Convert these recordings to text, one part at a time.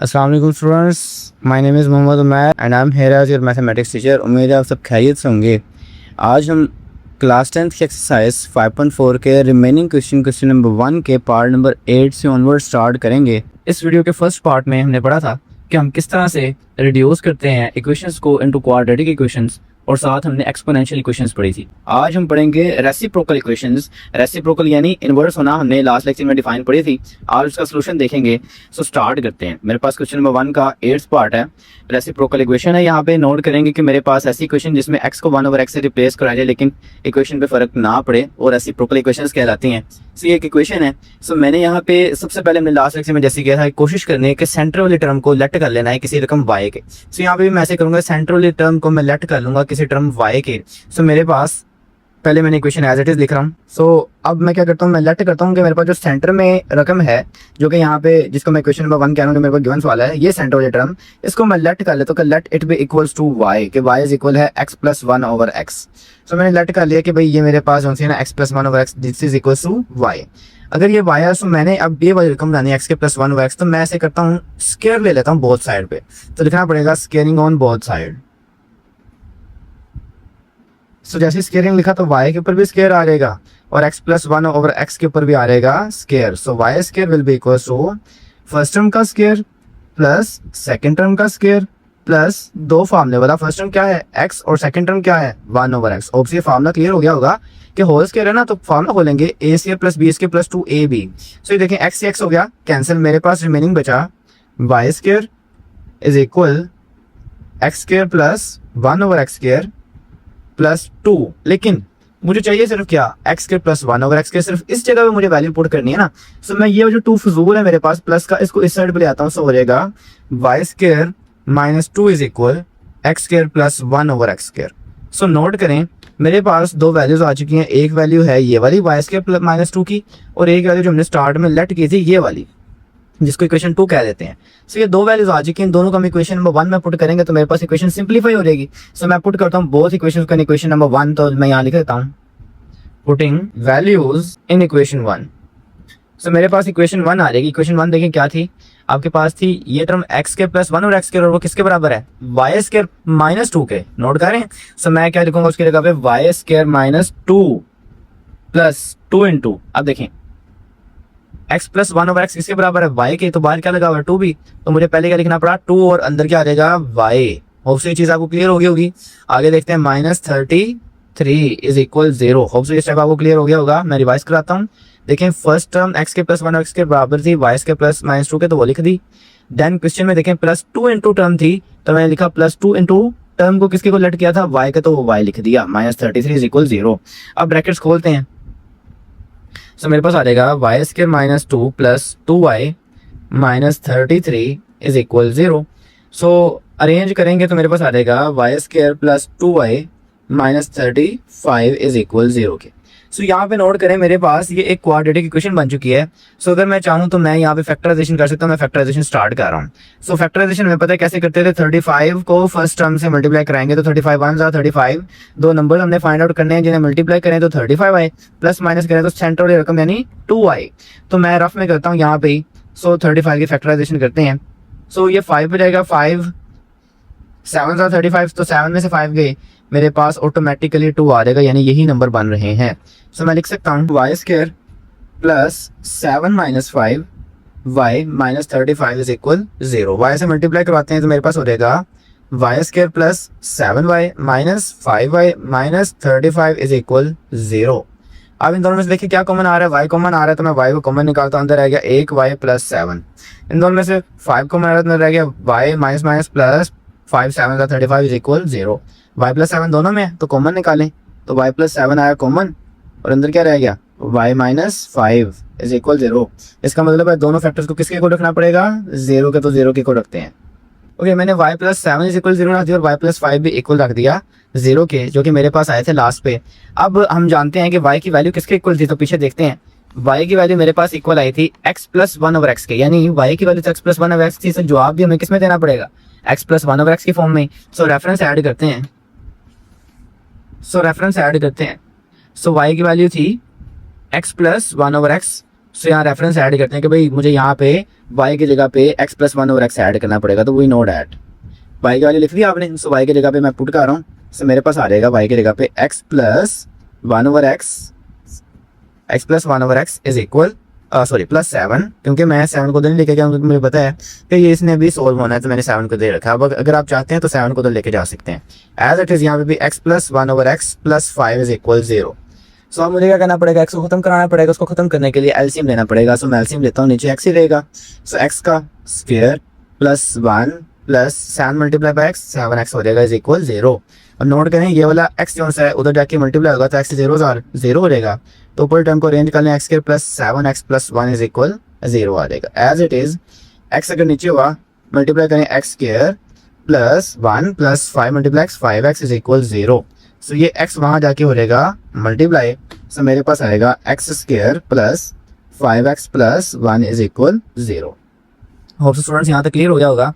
अस्सलाम वालेकुम students, my name is Mohammad Umair and I am here as your mathematics teacher. उम्मीद है आप सब खैरियत से होंगे। आज हम क्लास 10th की एक्सरसाइज 5.4 के रिमेनिंग क्वेश्चन नंबर 1 के पार्ट नंबर 8 से ऑनवर्ड स्टार्ट करेंगे। इस वीडियो के फर्स्ट पार्ट में हमने पढ़ा था कि हम किस तरह से रिड्यूस करते हैं इक्वेशंस को इनटू क्वाड्रेटिक इक्वेशंस, और साथ हमने एक्सपोनेंशियल इक्वेशंस पढ़ी थी। आज हम पढ़ेंगे रेसिप्रोकल इक्वेशंस। रेसिप्रोकल यानी इनवर्स होना हमने लास्ट लेक्चर में डिफाइन पढ़ी थी। आज उसका सॉल्यूशन देखेंगे। सो स्टार्ट करते हैं। मेरे पास क्वेश्चन नंबर 1 का 8th पार्ट है, रेसिप्रोकल इक्वेशन है। यहाँ पे नोट करेंगे कि मेरे पास ऐसी इक्वेशन जिसमें x को 1/x से रिप्लेस कराया जाए लेकिन इक्वेशन पे फर्क ना पड़े, और रेसिप्रोकल इक्वेशंस कहलाती हैं। सो ये एक इक्वेशन है। सो मैंने यहाँ पे सबसे पहले हमने लास्ट लेक्चर में जैसे किया था, कोशिश करनी है कि सेंटर वाली टर्म को लेट कर लेना है किसी रकम y के। सो यहाँ पे भी मैं ऐसे करूंगा, सेंटर वाली टर्म को मैं लेट कर लूंगा किसी टर्म y के। सो मेरे पास पहले मैंने इक्वेशन एज इट इज लिख रहा हूँ। सो अब मैं क्या करता हूँ, मैं लेट करता हूँ कि मेरे पास जो सेंटर में रकम है, जो कि यहाँ पे जिसको मैं क्वेश्चन नंबर 1 कह रहा हूँ, जो मेरे पास गिवन वाला है, ये सेंटर वाली टर्म, इसको मैं लेट कर लेता हूँ कि let it be equals to y, कि y इज इक्वल है x प्लस 1/x। सो मैंने लेट कर लिया कि भाई ये मेरे पास है ना x plus 1/x, this is equals to y। अगर ये y है तो मैंने अब ये वाली रकम लानी है x के प्लस 1/x, तो मैं ऐसे करता हूँ स्क्वायर ले लेता हूँ बोथ साइड पे। तो लिखना पड़ेगा स्क्वायरिंग ऑन बोथ साइड। सो जैसे स्क्वायरिंग लिखा तो y के ऊपर भी स्क्वायर आ जाएगा और x प्लस 1/x के ऊपर भी आ जाएगा square. So y square will be equal to first term का स्क्वायर प्लस सेकंड टर्म का स्क्वायर प्लस दो फार्मूले वाला। फर्स्ट टर्म क्या है x और सेकंड टर्म क्या है 1/x। ऑब्वियसली ये फार्मूला क्लियर हो गया होगा कि होल स्क्वायर है ना, तो फार्मूला खोलेंगे a square plus b square plus 2ab। सो ये देखें x से x हो गया कैंसिल, मेरे पास रिमेनिंग बचा y square is equal x square plus 1/x square plus 2। लेकिन मुझे चाहिए सिर्फ क्या, x के प्लस 1/x के, सिर्फ इस जगह पे मुझे वैल्यू पुट करनी है ना। सो मैं ये जो 2 फजूल है मेरे पास प्लस का, इसको इस साइड पे ले आता हूँ। सो हो जाएगा y square minus 2 is equal x square plus 1/x square. So note करें मेरे पास दो वैल्यूज आ चुकी हैं। एक वैल्यू है ये वाली y स्क्वायर माइनस 2 की, और एक वैल्यू जो हमने स्टार्ट में लेट की थी ये वाली, जिसको इक्वेशन 2 कह देते हैं। सो ये दो वैल्यूज आ चुकी हैं, दोनों को हम इक्वेशन नंबर 1 में पुट करेंगे तो मेरे पास इक्वेशन सिंपलीफाई हो जाएगी। सो मैं पुट करता हूँ बोथ इक्वेशंस को इन इक्वेशन नंबर 1। तो मैं यहाँ लिख देता हूँ पुटिंग वैल्यूज इन इक्वेशन 1। सो मेरे पास इक्वेशन 1 आ जाएगी। इक्वेशन 1 देखिए क्या थी आपके पास, थी ये टर्म x के प्लस 1/x स्क्वायर, और वो किसके बराबर है y स्क्वायर माइनस 2 के। नोट करें। सो मैं क्या लिखूंगा उसकी जगह पे y square minus 2 plus 2 into, अब देखें x प्लस 1/x किसके बराबर है y के, तो बाहर क्या लगा हुआ है 2 भी, तो मुझे पहले क्या लिखना पड़ा 2 और अंदर क्या आ जाएगा y। होप से ये चीज आपको क्लियर हो गई होगी। आगे देखते हैं -33 इज इक्वल 0। होप से ये स्टेप आपको क्लियर हो गया होगा। मैं रिवाइज कराता हूँ। देखें फर्स्ट टर्म x के प्लस 1/x के बराबर थी y के प्लस -2 के, तो वो लिख दी। देन क्वेश्चन में देखें प्लस 2 इंटू टर्म थी, तो मैंने लिखा प्लस 2 इंटू टर्म को किसके को लेट किया था y के, तो वो y लिख दिया। -33 इज इक्वल 0। अब ब्रैकेट्स खोलते हैं। सो मेरे पास आ जाएगा y square minus 2 plus 2y minus 33 is equal 0। So arrange करेंगे तो मेरे पास आ जाएगा y square plus 2y minus 35 is equal 0 के। सो यहाँ पे नोट करें मेरे पास ये एक क्वाड्रेटिक इक्वेशन बन चुकी है। सो अगर मैं चाहूँ तो मैं यहाँ पे फैक्टराइजेशन कर सकता हूँ। मैं फैक्टराइजेशन स्टार्ट कर रहा हूँ। सो फैक्टराइजेशन में पता है कैसे करते थे, 35 को फर्स्ट टर्म से मल्टीप्लाई कराएंगे तो 35 1 35, दो नंबर हमने फाइंड आउट करने हैं जिन्हें मल्टीप्लाई करें तो 35 आए, प्लस माइनस करें तो सेंटर वाली रकम यानी 2 आए। तो मैं रफ में करता हूँ यहाँ पे। सो 35 की फैक्टराइजेशन करते हैं। सो ये 5 पे जाएगा, 5 7 35, तो 7 में से 5 गए, मेरे पास ऑटोमेटिकली 2 आ जाएगा, यानी यही नंबर बन रहे हैं। सो मैं लिख सकता हूँ y square plus 7 minus 5 y minus 35 is equal 0। y से मल्टीप्लाई करवाते हैं तो मेरे पास हो जाएगा y square plus 7y minus 5y minus 35 is equal 0। अब इन दोनों में से देखिए क्या कॉमन आ रहा है, y कॉमन आ रहा है, तो मैं y को कॉमन निकालता हूँ। अंदर रह गया 1y प्लस 7। इन दोनों में से 5 कॉमन आ रहा है, तो अंदर रह गया y minus minus plus 5 7 35 is equal 0। y plus 7 दोनों में है तो कॉमन निकालें, तो y प्लस 7 आया कॉमन, और अंदर क्या रह गया y माइनस 5 इज इक्वल 0। इसका मतलब है दोनों फैक्टर्स को किसके को रखना पड़ेगा, 0 के, तो 0 के को रखते हैं। ओके, मैंने y प्लस 7 इज इक्वल 0 रख दिया और y प्लस 5 भी इक्वल रख दिया 0 के, जो कि मेरे पास आए थे लास्ट पे। अब हम जानते हैं कि y की वैल्यू किसके इक्वल थी, तो पीछे देखते हैं। y की वैल्यू मेरे पास इक्वल आई थी x प्लस 1/x के, यानी y की वैल्यू x प्लस 1/x थी। जवाब भी हमें किस में देना पड़ेगा, x प्लस 1/x की फॉर्म में। सो रेफरेंस ऐड करते हैं। सो y की वैल्यू थी x प्लस 1/x। सो यहाँ रेफरेंस ऐड करते हैं कि भाई मुझे यहाँ पे y की जगह पे x plus one over x add करना पड़ेगा, तो वी नो डैट y की वैल्यू लिख दी आपने। सो y की जगह पे मैं पुट कर रहा हूँ, सो मेरे पास आ जाएगा y की जगह पे x plus one over x is equal sorry plus 7, क्योंकि मैं 7 को तो नहीं लेके गया क्योंकि मुझे पता है कि ये इसने भी सोल्व होना है, तो मैंने 7 को दे रखा है। अब अगर आप चाहते हैं तो 7 को तो लेके जा सकते हैं एज इट इज। यहाँ पे भी x plus one over x plus 5 is equal 0। So अब मुझे क्या करना पड़ेगा, x को खत्म कराना पड़ेगा। उसको खत्म करने के लिए एलसीएम लेना पड़ेगा। सो मैं एलसीएम लेता हूँ, नीचे x ही रहेगा। सो x का square plus 1 plus 7 multiply by x, 7x हो जाएगा इज इक्वल 0। और नोट करें ये वाला x जो सा है उधर जाके मल्टीप्लाई होगा तो x 0 हो जाएगा, तो ऊपर टर्म को अरेंज कर लें, x के plus 7x plus 1 is equal 0 आ जाएगा एज इट इज। x अगर नीचे हुआ मल्टीप्लाई करें x square plus 1 plus 5 multiply x, 5x is equal 0। सो ये x वहां जाके हो जाएगा मल्टीप्लाई, सो मेरे पास आएगा x square plus 5x plus 1 is equal 0। Hope so students यहाँ तक क्लियर हो गया होगा।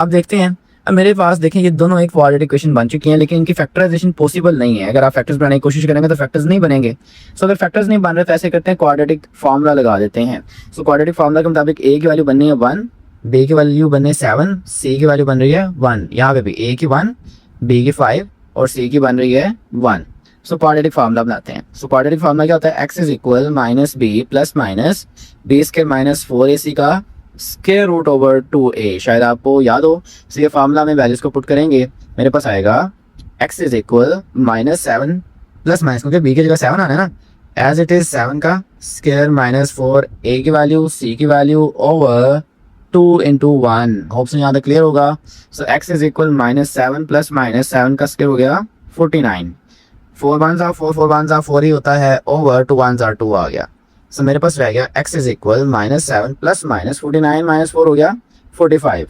अब देखते हैं, अब मेरे पास देखें ये दोनों एक क्वाड्रेटिक इक्वेशन बन चुकी हैं, लेकिन इनकी फैक्टराइजेशन पॉसिबल नहीं है। अगर आप फैक्टर्स बनाने की कोशिश करेंगे तो फैक्टर्स नहीं बनेंगे। सो अगर फैक्टर्स नहीं बन रहे तो ऐसे करते हैं, क्वाड्रेटिक फार्मूला लगा देते हैं। सो क्वाड्रेटिक फार्मूला के मुताबिक a की वैल्यू बननी है 1, b की वैल्यू बननी है 7, c की वैल्यू बन रही है 1। यहाँ पे भी a की 1, b की 5 और c की बन रही है 1। सो क्वाड्रेटिक फार्मूला बनाते हैं। सो क्वाड्रेटिक फार्मूला क्या होता है, x is equal minus B plus minus B square minus 4ac का स्क्वायर रूट ओवर 2a। शायद आपको याद हो। सो ये फार्मूला में वैल्यूज को पुट करेंगे, मेरे पास आएगा x is equal minus 7 plus minus, क्योंकि b की जगह 7 आना है ना, एज इट इज 7 का स्क्वायर माइनस 4 a की वैल्यू c की वैल्यू ओवर 2 इंटू 1। होप से यहाँ तक क्लियर होगा। सो x is equal minus 7 plus minus 7 का स्क्वायर हो गया 49, 4 1 जा 4, 4 1 जा 4 ही होता है, ओवर 2 1 जा 2 आ गया। सो मेरे पास रह गया x is equal minus 7 plus minus 49 minus 4 हो गया 45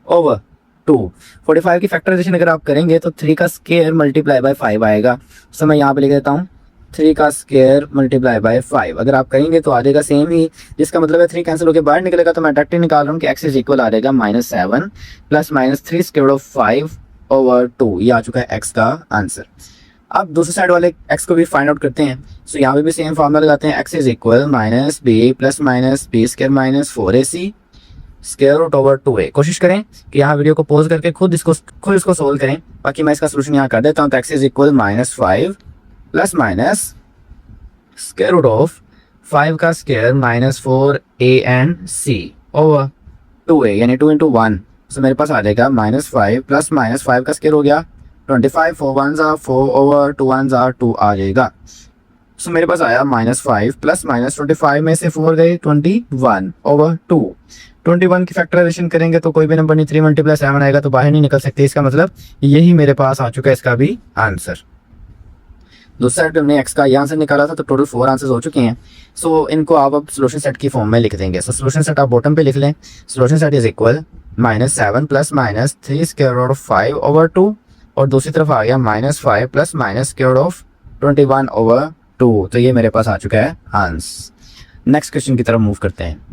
ओवर 2। 45 की फैक्टराइजेशन अगर आप करेंगे तो 3 का स्क्वायर मल्टीप्लाई बाय 5 आएगा। सो मैं यहाँ पे लिख देता हूँ 3 का स्क्वायर मल्टीप्लाई बाय 5। अगर आप करेंगे तो आ जाएगा सेम ही, जिसका मतलब है 3 कैंसिल होकर बाहर निकलेगा, तो मैं डायरेक्टली निकाल रहा हूँ कि x इज इक्वल आ जाएगा minus 7 plus minus 3 square of 5 over 2। ये आ चुका है x का आंसर। अब दूसरी साइड वाले x को भी फाइंड आउट करते हैं। सो यहाँ पे भी सेम फार्मूला लगाते हैं, x is equal minus B plus minus B square minus 4ac square root over 2a। कोशिश करें कि यहाँ वीडियो को पॉज करके खुद इसको सोल्व करें, बाकी मैं इसका सोल्यूशन यहाँ कर देता हूँ। तो x is equal minus 5 plus minus square root of 5 का square minus 4a and c over 2a यानी 2 इंटू 1। सो मेरे पास आ जाएगा माइनस 5 प्लस माइनस 5 का स्क्वायर हो गया 25, 4 1 जा 4 ओवर 2 1 जा 2 आ जाएगा। सो मेरे पास आया माइनस 5 प्लस माइनस 25 में से 4 गए 21 ओवर 2। 21 की फैक्टराइजेशन करेंगे तो कोई भी नंबर नहीं, 3 मल्टीप्लाई 7 आएगा तो बाहर नहीं निकल सकते। इसका मतलब यही मेरे पास आ चुका है इसका भी आंसर। दूसरा साइड पे हमने x का ये आंसर निकाला था, तो टोटल 4 आंसर्स हो चुके हैं। सो इनको आप अब सोल्यूशन सेट की फॉर्म में लिख देंगे। सो सोल्यूशन सेट आप बॉटम पे लिख लें, solution set is equal minus 7 plus minus 3 square root of 5 over 2, और दूसरी तरफ आ गया minus 5 plus minus square root of 21 over 2। तो ये मेरे पास आ चुका है आंसर। नेक्स्ट क्वेश्चन की तरफ मूव करते हैं।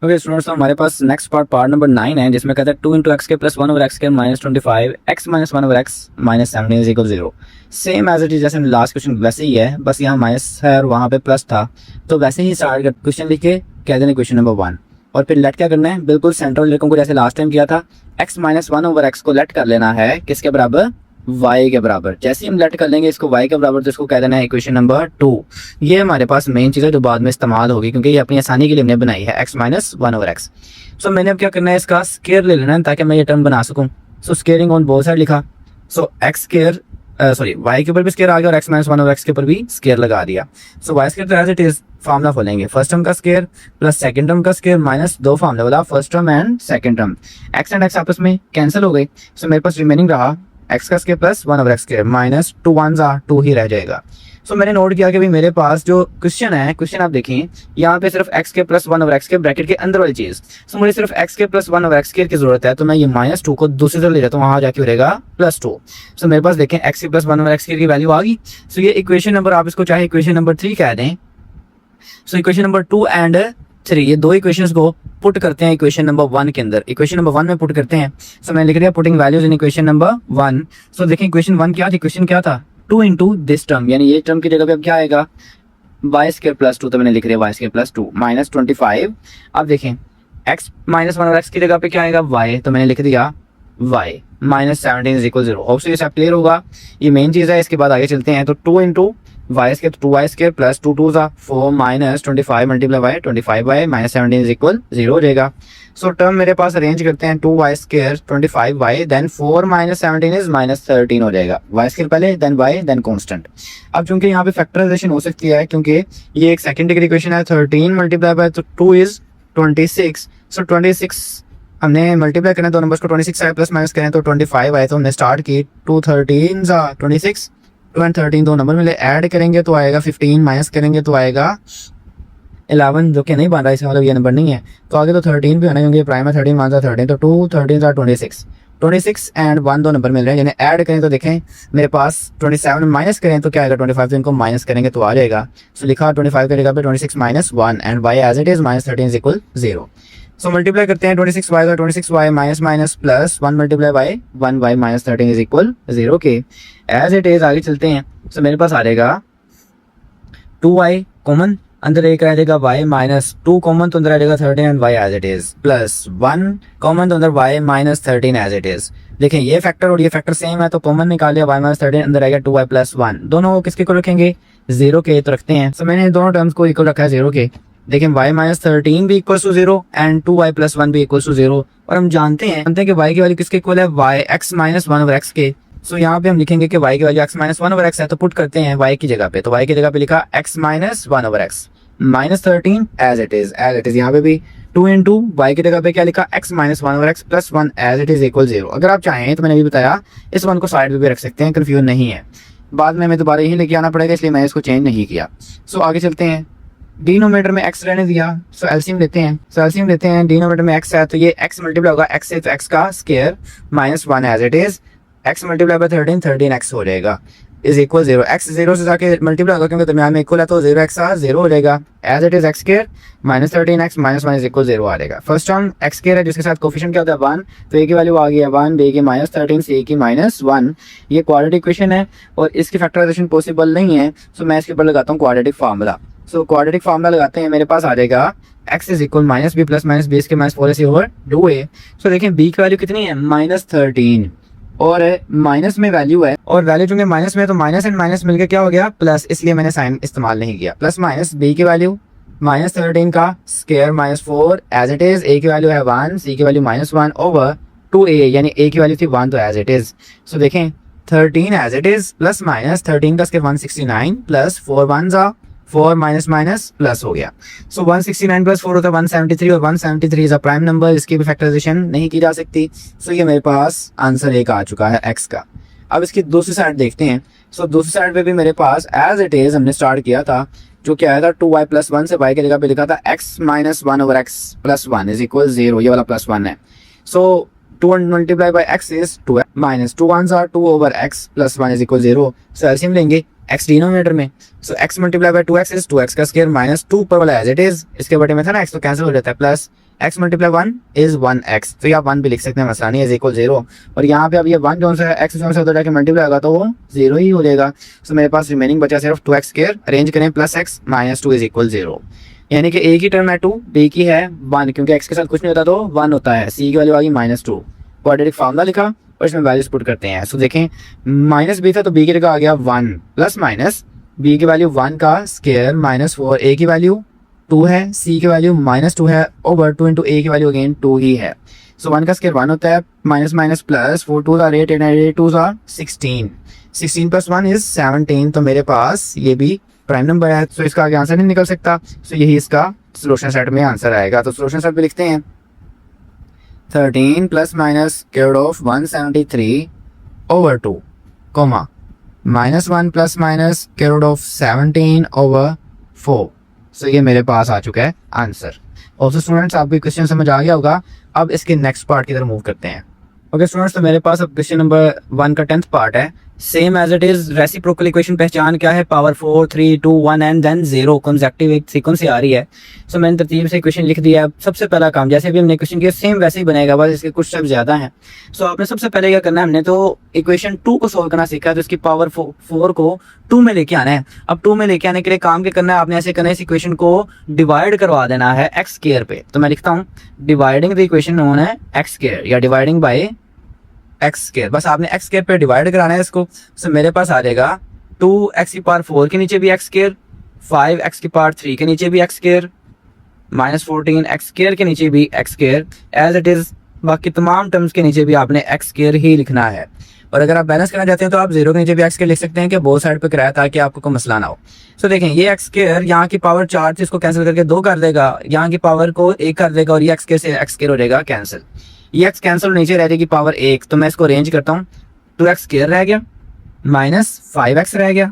ओके स्टूडेंट्स, हमारे पास नेक्स्ट पार्ट नंबर 9 है, जिसमें कहता है 2 इंटू एक्स के प्लस 1 ओवर एक्स के minus 25 X minus 1 over X minus 17 is equal 0। Same as it is जैसे लास्ट क्वेश्चन वैसे ही है, बस यहाँ माइनस है और वहाँ पे प्लस था, तो वैसे ही स्टार्ट क्वेश्चन लिख के कह देना क्वेश्चन नंबर 1, और फिर लेट क्या करना है, बिल्कुल सेंट्रल लिखों को जैसे लास्ट टाइम किया था, x माइनस 1 ओवर एक्स को लेट कर लेना है किसके बराबर, y के बराबर। जैसे ही हम लेट कर लेंगे इसको y के बराबर, तो इसको कह देना है इक्वेशन नंबर 2। ये हमारे पास मेन चीज़ है जो बाद में इस्तेमाल होगी, क्योंकि ये अपनी आसानी के लिए हमने बनाई है x माइनस 1 ओवर एक्स। सो मैंने अब क्या करना है, इसका स्केयर ले लेना है ताकि मैं ये टर्म बना सकूँ। सो स्केयरिंग ऑन बोथ साइड लिखा, सो x स्केयर y के ऊपर भी स्केयर आ गया और x माइनस 1 ओवर एक्स के ऊपर भी स्केयर लगा दिया। सो y स्केयर तो एज इट इज फार्मूला खोलेंगे, फर्स्ट टर्म का स्केयर प्लस सेकंड टर्म का स्केयर माइनस 2 फार्मूला वाला first term and second term, x and x आपस में कैंसिल हो गई। सो मेरे पास रिमेनिंग रहा x का square plus 1 over x square minus 2 1 जा 2 ही रह जाएगा। सो मैंने नोट किया कि भाई मेरे पास जो क्वेश्चन है, क्वेश्चन आप देखें यहाँ पे सिर्फ x के प्लस 1 ओवर एक्स के ब्रैकेट के अंदर वाली चीज। सो मुझे सिर्फ x के प्लस 1 ओवर एक्स स्केयर की जरूरत है, तो मैं ये माइनस 2 को दूसरी तरफ ले जाता हूँ, वहां जाके हो रहेगा प्लस 2। सो मेरे पास देखें x के प्लस 1 ओवर एक्स स्केयर की वैल्यू आ गई। सो ये इक्वेशन नंबर, आप इसको चाहे इक्वेशन नंबर 3 कह दें। सो इक्वेशन नंबर 2 एंड 3 ये दो इक्वेशंस को पुट करते हैं इक्वेशन नंबर 1 के अंदर, इक्वेशन नंबर 1 में पुट करते हैं। सो मैं लिख दिया putting values in equation number 1। सो देखें इक्वेशन 1 क्या थी, इक्वेशन क्या था 2 इंटू दिस टर्म, यानी ये टर्म की जगह पे अब क्या आएगा वाई स्केयर प्लस 2 तो मैंने लिख दिया वाई स्केयर प्लस 2 माइनस 25। अब देखें x माइनस 1 और x की जगह पे क्या आएगा y, तो मैंने लिख दिया y minus 17 is equal 0। Obviously ये सब क्लियर होगा, ये मेन चीज़ है। इसके बाद आगे चलते हैं, तो 2 इंटू वाई स्केयर, तो 2y स्केयर प्लस 2 2 ज़ा 4 minus 25 multiply Y 25y minus 17 is equal 0 हो जाएगा। सो टर्म मेरे पास अरेंज करते हैं, 2y square 25y then 4 minus 17 is minus 13 हो जाएगा। y स्केयर पहले देन y देन कांस्टेंट। अब चूंकि यहाँ पे फैक्टराइजेशन हो सकती है क्योंकि ये एक सेकंड डिग्री इक्वेशन है, 13 मल्टीप्लाई बाय 2 इज 26। सो 26 हमने मल्टीप्लाई करना है, दो नंबर्स को 26 आए प्लस माइनस करें तो 25 आए, तो हमने स्टार्ट की 2 13 26, 2 और 13 दो नंबर में ऐड करेंगे तो आएगा 15, माइनस करेंगे तो आएगा 11, जो कि नहीं बन रहा है, इसका मतलब ये नंबर नहीं है। तो आगे तो 13 भी होना, क्योंकि प्राइम है 13 वन 13, तो 2 13 26 एंड 1 दो नंबर मिल रहे हैं, जिन्हें ऐड करें तो देखें मेरे पास 27 माइनस करें तो क्या आएगा 25, तो इनको माइनस करेंगे तो आ जाएगा। सो लिखा 25 की जगह पे 26 minus 1 and y as it is minus 13 is equal 0। So multiply करते हैं 26y का 26y minus minus plus 1 multiply by 1y minus 13 is equal 0 के एज इट इज। आगे चलते हैं, सो मेरे पास आ जाएगा 2y कॉमन, अंदर एक आ जाएगा y माइनस 2 कॉमन, तो अंदर आ जाएगा 13 and y as it is, plus 1 common, तो अंदर y minus 13 as it is. देखें ये फैक्टर और ये फैक्टर सेम है, तो कॉमन निकाल लिया y माइनस 13, अंदर आएगा 2y प्लस 1, दोनों को किसके को रखेंगे 0 के, तो रखते हैं। सो मैंने दोनों टर्म्स को इक्वल रखा है 0 के। देखें y माइनस 13 भी equal to 0 and 2y plus 1 भी इक्वल टू 0, और हम जानते हैं कि y की वैल्यू किसके इक्वल है, y x minus 1 over x के। सो यहाँ पे हम लिखेंगे कि y की value x minus 1 over x है, तो पुट करते हैं y की जगह पे, तो y की जगह पे लिखा x minus 1 over x minus 13 as it is, यहाँ पे भी 2 इंटू वाई की जगह पे क्या लिखा x minus 1 over x plus 1 as it is equal 0। अगर आप चाहें तो मैंने अभी बताया इस 1 को साइड पे भी रख सकते हैं, कंफ्यूज नहीं है। बाद में हमें दोबारा यही लेके आना पड़ेगा, इसलिए मैंने इसको चेंज नहीं किया। सो आगे चलते हैं, डिनोमिनेटर में x रहने दिया, सो एलसीएम लेते हैं, डिनोमिनेटर में x है तो ये x मल्टीप्लाई होगा x से, तो x का square minus 1 as it is, x multiply by 13x हो जाएगा इज इक्वल 0। x 0 से जाके मल्टीप्लाई होगा क्योंकि दरमियान में इक्वल है, तो 0x 0 हो जाएगा as it is x square minus 13x minus 1 is equal 0 आ जाएगा। फर्स्ट टर्म x स्क्वायर है जिसके साथ कोफिशिएंट क्या होता है 1, तो a की वैल्यू आ गई है 1, b की माइनस 13, c की माइनस 1। ये क्वाड्रेटिक इक्वेशन है और इसकी फैक्टराइजेशन पॉसिबल नहीं है, सो मैं इसके ऊपर लगाता हूँ quadratic formula. So quadratic formula लगाते हैं, मेरे पास आ जाएगा x is equal minus B plus minus b इसके minus 4ac over 2a। So देखें b की वैल्यू कितनी है माइनस 13 और माइनस में वैल्यू है, और वैल्यू चूंकि माइनस में तो माइनस एंड माइनस मिलकर क्या हो गया प्लस, इसलिए मैंने साइन इस्तेमाल नहीं किया। प्लस माइनस b की वैल्यू माइनस 13 का square minus 4 as it is, a की वैल्यू है 1, c की वैल्यू माइनस 1 ओवर 2a, यानी a की वैल्यू थी 1 तो एज इट इज। सो देखें 13 as it is plus minus 13 का स्क्वायर 169 प्लस 4 1 जा 4 माइनस माइनस प्लस हो गया। सो 169 प्लस 4 होता है 173, और 173 इज अ प्राइम नंबर, इसकी भी फैक्टराइजेशन नहीं की जा सकती। सो ये मेरे पास आंसर एक आ चुका है x का। अब इसकी दूसरी साइड देखते हैं। सो दूसरी साइड पे भी मेरे पास एज इट इज हमने स्टार्ट किया था, जो क्या आया था 2y प्लस 1 से y की जगह पे लिखा था x minus 1 over x plus 1 is equal 0, ये वाला प्लस 1 है। So 2 multiply by x is 2 minus 2 1s are 2 over x plus 1 is equal 0। So LCM लेंगे x डिनोमिनेटर में, so x multiply by 2x is 2x का square minus 2 ऊपर वाला as it is, इसके बटे में था ना x तो कैंसिल हो जाता है, plus x multiply 1 is 1x, तो यहाँ 1 भी लिख सकते हैं आसानी इज इक्वल 0। और यहाँ पे अब ये 1 जो है x जो से उधर जाके मल्टीप्लाई होगा तो वो 0 ही हो जाएगा। सो मेरे पास रिमेनिंग बचा सिर्फ 2x स्क्वायर, अरेंज करें plus x minus 2 is equal 0, यानी कि a की टर्म है 2, b की है 1, क्योंकि x के साथ कुछ नहीं होता तो 1 होता है, c की वैल्यू आ गई माइनस 2। क्वाड्रेटिक फार्मूला लिखा और इसमें वैल्यूज पुट करते हैं। सो देखें माइनस b था तो b की जगह आ गया 1 प्लस माइनस b की वैल्यू 1 का स्क्वायर माइनस 4, a की वैल्यू 2 है, c की वैल्यू माइनस 2 है ओवर 2 इंटू a की वैल्यू अगेन 2 ही है। सो 1 का स्क्वायर 1 होता है, minus minus plus 4 2 8 8 2 16, 16 plus 1 is 17, तो मेरे पास ये भी प्राइम नंबर है, तो इसका आगे आंसर नहीं निकल सकता। सो यही इसका सोल्यूशन सेट में आंसर आएगा। तो सोल्यूशन सेट पे लिखते हैं 13 plus minus square of 173 over 2 comma minus 1 plus minus square of 17 over 4। सो ये मेरे पास आ चुका है आंसर। ऑल्सो स्टूडेंट्स आपको क्वेश्चन समझ आ गया होगा। अब इसके नेक्स्ट पार्ट की तरफ मूव करते हैं। ओके स्टूडेंट्स, तो मेरे पास अब क्वेश्चन नंबर 1 का 10th पार्ट है। Same as it is reciprocal equation पहचान क्या है, पावर 4 3 2 1 एंड देन 0 कंसेक्टिव एक सीक्वेंस से आ रही है। सो मैंने तरतीब से इक्वेशन लिख दिया। सबसे पहला काम जैसे भी हमने इक्वेशन किया सेम वैसे ही बनेगा, बस इसके कुछ स्टेप ज्यादा हैं। सो आपने सबसे पहले क्या करना है, हमने तो इक्वेशन 2 को सोल्व करना सीखा है, तो इसकी पावर 4 को 2 में लेके आना है। अब 2 में लेके आने के लिए काम क्या करना है, आपने ऐसे करना है, इस इक्वेशन को डिवाइड करवा देना है एक्स स्क्वायर पे। तो मैं लिखता हूँ डिवाइडिंग द इक्वेशन नोन है एक्स स्क्वायर या डिवाइडिंग बाय एक्स स्क्वायर। बस आपने एक्स स्क्वायर पे डिवाइड कराना है इसको। तो मेरे पास आ जाएगा 2x की पावर 4 के नीचे भी एक्स स्क्वायर, 5x की पावर 3 के नीचे भी एक्स स्क्वायर, -14 एक्स स्क्वायर के नीचे भी x square as it is. बाकी तमाम टर्म्स के नीचे भी आपने एक्स स्क्वायर ही लिखना है। और अगर आप बैलेंस करना चाहते हैं तो आप 0 के नीचे भी एक्स स्क्वायर लिख सकते हैं कि बोथ साइड पे कराया, ताकि आपको कोई मसला ना हो। सो देखें ये एक्स स्क्वायर यहाँ की पावर 4 थी, इसको कैंसिल करके 2 कर देगा, यहाँ की पावर को 1 कर देगा और ये एक्स स्क्वायर से एक्स स्क्वायर हो जाएगा कैंसिल। ये एक्स कैंसिल नीचे रह जाएगी पावर 1, तो मैं इसको अरेंज करता हूँ। 2x स्क्वायर रह गया, -5x रह गया,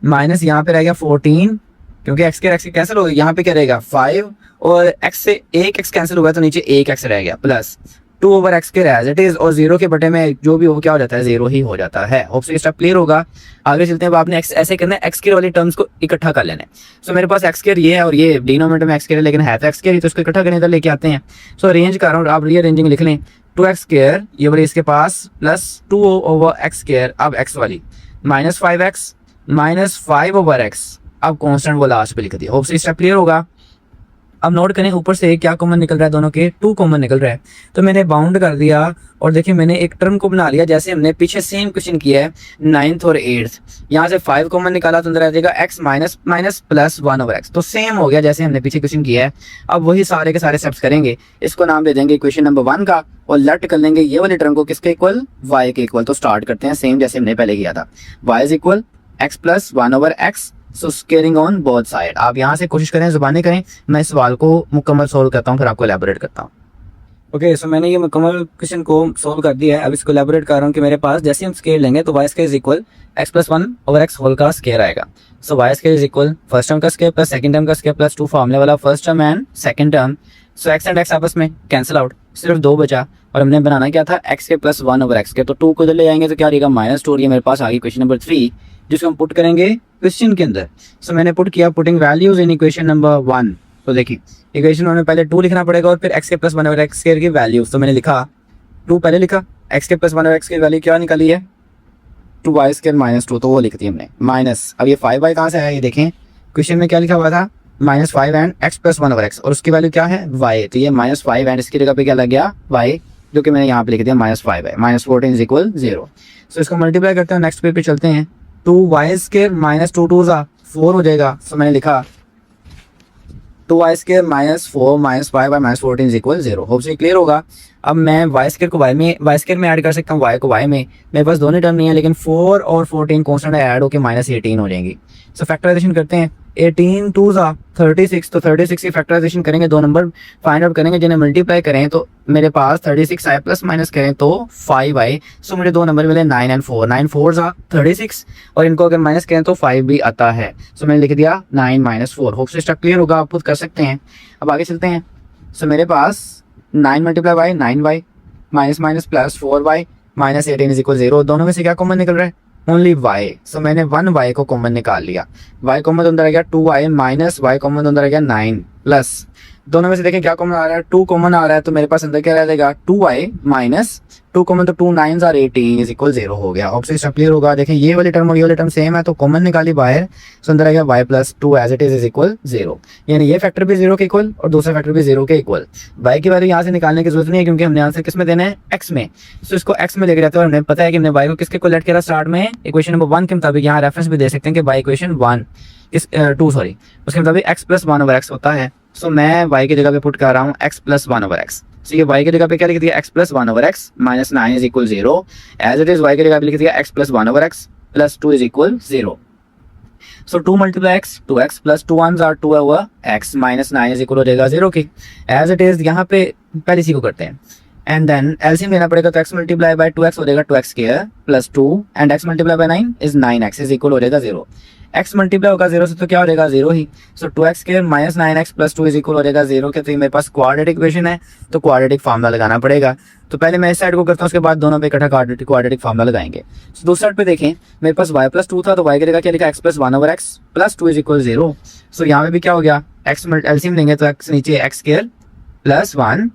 माइनस यहाँ पे रह गया 14, क्योंकि एक्स स्क्वायर एक्स कैंसिल हो गया, यहाँ पे क्या रहेगा 5 और x से 1x कैंसिल हुआ तो नीचे 1x रह गया, plus 2/x square as it is. और 0 के बटे में जो भी हो क्या हो जाता है, 0 ही हो जाता है। होप से स्टेप क्लियर होगा। आगे चलते हैं। अब आपने ऐसे करना है, एक्स स्क्वायर वाली टर्म्स को इकट्ठा कर लेना है। सो मेरे पास एक्स स्क्वायर ये है और ये डिनोमिनेटर में एक्स स्क्वायर है, लेकिन है तो एक्स स्क्वायर ही, तो इसको इकट्ठा करने इधर लेके आते हैं। सो अरेंज कर रहा हूँ, आप रीअरेंजिंग लिख लें। 2x स्क्वायर ये वाली इसके पास प्लस 2/x स्क्वायर, अब x वाली -5x -5/x, अब कांस्टेंट वो लास्ट पे लिख दिया। होप से स्टेप क्लियर होगा। अब नोट करें ऊपर से क्या कॉमन निकल रहा है, दोनों के 2 कॉमन निकल रहा है। तो मैंने बाउंड कर दिया और देखिए मैंने एक टर्म को बना लिया जैसे हमने पीछे सेम क्वेश्चन किया है 9th और 8th। यहाँ से 5 कॉमन निकाला तो अंदर आ जाएगा x माइनस प्लस 1/x, तो सेम हो गया जैसे हमने पीछे क्वेश्चन किया है। अब वही सारे के सारे स्टेप्स करेंगे। इसको नाम दे देंगे इक्वेशन नंबर 1 का और लेट कर लेंगे ये वाली टर्म को किसके इक्वल, y के इक्वल। तो स्टार्ट करते हैं सेम जैसे हमने पहले किया था, y is equal x plus 1/x। So squaring on both side. आप यहाँ से कोशिश करें, जुबानी करें। मैं इस सवाल को मुकम्मल सोल्व करता हूँ, फिर आपको एलैबोरेट करता हूँ। ओके सो मैंने ये मुकम्मल क्वेश्चन को सोल्व कर दिया है। अब इसको एलैबोरेट कर रहा हूँ कि मेरे पास जैसे हम स्केयर लेंगे तो y square is equal x plus 1/x whole का स्केयर आएगा। So y square is equal first term का स्केयर प्लस सेकंड टर्म का स्केयर प्लस 2 फॉर्मूले वाला first term and second term. So x and x आपस में cancel out, सिर्फ 2 बचा और हमने बनाना क्या था x के प्लस 1/x के। तो 2 को इधर ले जाएंगे तो क्या रहेगा -2। ये मेरे पास आ गई क्वेश्चन नंबर 3 जिसको हम पुट करेंगे क्वेश्चन के अंदर। सो मैंने पुट किया putting values in equation number 1। तो देखिए इक्वेशन में पहले 2 लिखना पड़ेगा और फिर x के प्लस 1/x की वैल्यूज। तो मैंने लिखा 2 पहले लिखा, x के प्लस 1/x की वैल्यू क्या निकाली है 2y स्क्वायर -2, तो वो लिख दी हमने माइनस। अब ये 5y कहाँ से आया, ये देखें क्वेश्चन में क्या लिखा हुआ था -5 एंड x प्लस 1/x और उसकी वैल्यू क्या है y। तो ये -5 एंड इसकी जगह पे क्या लग गया y, जो कि मैंने यहाँ पे लिख दिया -5 है, -14 इज इक्वल 0। सो इसको मल्टीप्लाई करते हैं, नेक्स्ट पेज पे चलते हैं। 2y स्क्वायर -2 2 4 हो जाएगा। सो मैंने लिखा 2y square -4 -5 -14 is equal 0। Hope से क्लियर होगा। अब मैं y स्क्वायर को y स्क्वायर में ऐड कर सकता हूँ, y को y में। मेरे पास दोनों टर्म नहीं है, लेकिन 4 और 14 कॉन्स्टेंट ऐड होकर -18 हो जाएंगी। सो फैक्टराइजेशन करते हैं। 18 2 36, तो 36 की फैक्टराइजेशन करेंगे, 2 नंबर फाइंड आउट करेंगे, जिन्हें मल्टीप्लाई करें तो मेरे पास 36 आए, प्लस माइनस करें तो 5 आए। सो मुझे 2 नंबर मिले 9 एंड 4। 9 4 36 और इनको अगर माइनस करें तो 5 भी आता है। सो मैंने लिख दिया 9 - 4। होप से स्टेप क्लियर होगा, आप खुद कर सकते हैं। अब आगे चलते हैं। सो मेरे पास 9 multiply by 9y minus minus plus 4y -18 is equal 0। दोनों में से क्या कॉमन निकल रहा है, ओनली y। सो मैंने 1y को कॉमन निकाल लिया। y कॉमन अंदर आ गया 2y माइनस y कॉमन अंदर आ गया 9 प्लस दोनों में से देखें क्या कॉमन आ रहा है, 2 कॉमन आ रहा है। तो मेरे पास अंदर क्या रह जाएगा 2y माइनस 2 कॉमन, तो 2 9s are 18 इज इक्वल 0 हो गया। ऑप्शन स्टेप क्लियर होगा। देखें ये वाली टर्म और ये वाली टर्म सेम है, तो कॉमन निकाली बाहर। सो अंदर आ गया y plus 2 as it is equal 0। यानी ये फैक्टर भी 0 के इक्वल और दूसरा फैक्टर भी 0 के इक्वल। y की वैल्यू यहाँ से निकालने की जरूरत नहीं है, क्योंकि हमने आंसर किस में देना है, x में। सो इसको x में लेके जाते हैं और हमें पता है कि हमने y को किसके इक्वल लेट किया स्टार्ट में, इक्वेशन नंबर 1 के मुताबिक। यहाँ रेफरेंस भी दे सकते हैं कि y इक्वेशन 2 सॉरी उसके मुताबिक x प्लस 1/x होता है। सो मैं y की जगह पे पुट कर रहा हूँ x प्लस 1/x। सो ये y की जगह पे क्या लिख दिया, x plus 1/x minus 9 is equal 0। As it is y की जगह पे लिख दिया x plus 1/x plus 2 is equal 0। So 2 multiply x 2x plus 2 1s are 2/x minus 9 is equal हो जाएगा 0 की। एज इट इज यहाँ पे पहले इसी को करते हैं एंड देन एलसीएम लेना पड़ेगा। तो x मल्टीप्लाई बाय 2x हो जाएगा 2x square plus 2 and x multiply bye 9 is 9x is equal हो जाएगा 0। x मल्टीप्लाई होगा 0 से तो क्या हो जाएगा 0 ही। सो 2x square minus 9x plus 2 is equal हो जाएगा 0 के। तो ये मेरे पास क्वाड्रेटिक इक्वेशन है, तो क्वाड्रेटिक फार्मूला लगाना पड़ेगा। तो पहले मैं इस साइड को करता हूँ, उसके बाद दोनों पे इकट्ठा क्वाड्रेटिक फार्मूला लगाएंगे। तो दूसरी साइड पे देखें, मेरे पास y प्लस 2 था, तो y की जगह क्या लिखा x plus 1 over x plus 2 is equal 0। सो यहाँ पे भी क्या हो गया, x एलसीएम लेंगे तो x नीचे x square plus 1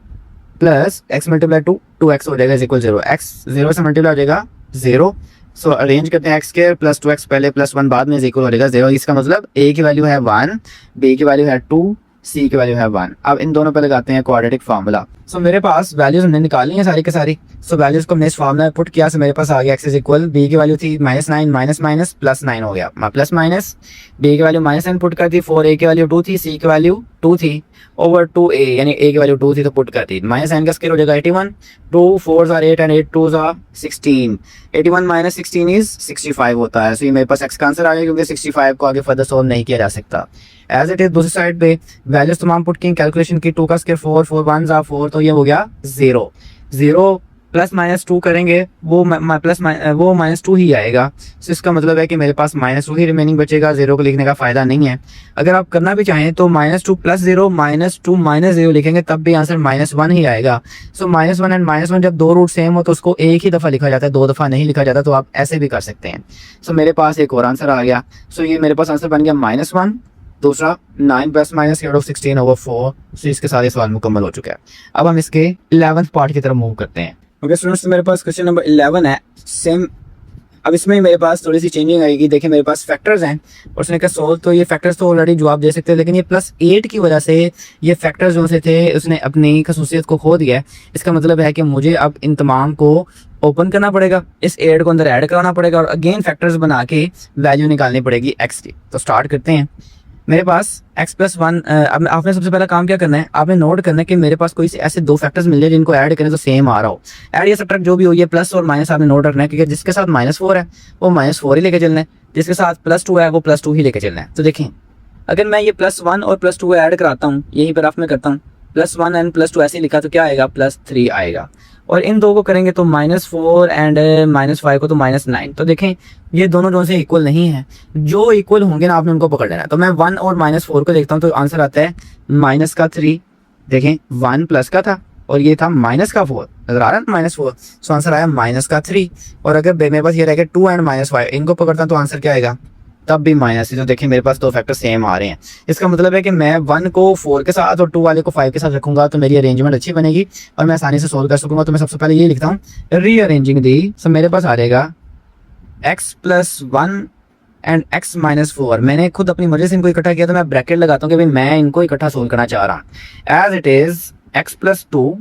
plus x multiply 2x हो जाएगा इज इक्वल 0। x 0 से मल्टीप्लाई हो जाएगा 0। सो अरेंज करते हैं x स्क्वायर प्लस 2x पहले प्लस 1 बाद में इज इक्वल हो जाएगा 0। इसका मतलब a की वैल्यू है 1, b की वैल्यू है 2, c की वैल्यू है 1। अब इन दोनों पे लगाते हैं क्वाड्रेटिक फार्मूला। सो मेरे पास वैल्यूज हमने निकाली हैं सारी की सारी। सो वैल्यूज को हमने इस फार्मूला में पुट किया, सो मेरे पास आ गया x इज इक्वल, b की वैल्यू थी -9 माइनस माइनस प्लस 9 हो गया प्लस माइनस, b की वैल्यू -9 पुट कर दी, 4a की वैल्यू 2 थी, c की वैल्यू 2 थी ओवर 2a, यानी a की वैल्यू 2 थी तो पुट कर दी। -9 का स्क्वायर हो जाएगा 81, 2 4s are 8 and 8 2s are 16। 81 minus 16 is 65 होता है। सो ये मेरे पास x का आंसर आ गया, क्योंकि 65 को आगे फर्दर सॉल्व नहीं किया जा सकता। एज इट इज दूसरी साइड पे वैल्यूज तमाम पुट की कैलकुलेशन की, 2 का स्क्वायर 4, 4 1s are 4, तो ये हो गया 0। 0 प्लस माइनस 2 करेंगे वो -2 ही आएगा। सो इसका मतलब है कि मेरे पास -2 ही रिमेनिंग बचेगा, 0 को लिखने का फायदा नहीं है। अगर आप करना भी चाहें तो -2 प्लस 0 -2 माइनस 0 लिखेंगे तब भी आंसर -1 ही आएगा। सो -1 एंड -1 जब दो रूट सेम हो तो उसको एक ही दफ़ा लिखा जाता है, 2 दफ़ा नहीं लिखा जाता। तो आप ऐसे भी कर सकते हैं। सो मेरे पास एक और आंसर आ गया। सो ये मेरे पास आंसर बन गया -1, दूसरा 9 प्लस माइनस 16 ओवर 4। सो इसके साथ ये सवाल मुकम्मल हो चुका है। अब हम इसके 11th पार्ट की तरफ मूव करते हैं। ओके स्टूडेंट्स, मेरे पास क्वेश्चन नंबर 11 है सेम। अब इसमें मेरे पास थोड़ी सी चेंजिंग आएगी। देखिए मेरे पास फैक्टर्स हैं और उसने कहा सोल्व, तो ये फैक्टर्स तो ऑलरेडी जवाब दे सकते हैं, लेकिन ये +8 की वजह से ये फैक्टर्स जो से थे उसने अपनी खसूसियत को खो दिया है। इसका मतलब है कि मुझे अब इन तमाम को ओपन करना पड़ेगा, इस 8 को अंदर ऐड कराना पड़ेगा और अगेन फैक्टर्स बना के वैल्यू निकालनी पड़ेगी x की। तो स्टार्ट करते हैं। मेरे पास x प्लस 1, अब आपने सबसे पहला काम क्या करना है, आपने नोट करना है कि मेरे पास कोई ऐसे दो फैक्टर्स मिल जाए जिनको ऐड करें तो सेम आ रहा हो। ऐड या सब्ट्रैक्ट जो भी हो, ये प्लस और माइनस आपने नोट रखना है, क्योंकि जिसके साथ -4 है वो -4 ही लेके चलना है, जिसके साथ +2 है वो +2 ही लेके चलना है। तो देखें, अगर मैं ये +1 और +2 ऐड कराता हूँ, यही पर मैं करता हूँ, +1 एंड +2 ऐसे लिखा तो क्या आएगा, +3 आएगा। और इन दो को करेंगे तो -4 एंड -5 को तो -9। तो देखें ये दोनों जो से इक्वल नहीं है, जो इक्वल होंगे ना आपने उनको पकड़ लेना। तो मैं 1 और -4 को देखता हूँ, तो आंसर आता है -3। देखें 1 प्लस का था और ये था -4, नजर आ रहा है -4। सो आंसर आया -3। और अगर मेरे पास ये रह गया 2 एंड -5, इनको पकड़ता हूँ तो आंसर क्या आएगा, तब भी माइनस। तो देखिए मेरे पास दो फैक्टर सेम आ रहे हैं। इसका मतलब है कि मैं 1 को 4 के साथ और 2 वाले को 5 के साथ रखूंगा तो मेरी अरेंजमेंट अच्छी बनेगी और मैं आसानी से सोल्व कर सकूंगा। तो मैं सबसे पहले ये लिखता हूँ, रीअरेंजिंग दी। सो मेरे पास आ जाएगा x plus 1 and x minus 4। मैंने खुद अपनी मर्जी से इनको इकट्ठा किया, तो मैं ब्रैकेट लगाता हूँ कि भाई मैं इनको इकट्ठा सोल्व करना चाह रहा हूँ। As it is x plus 2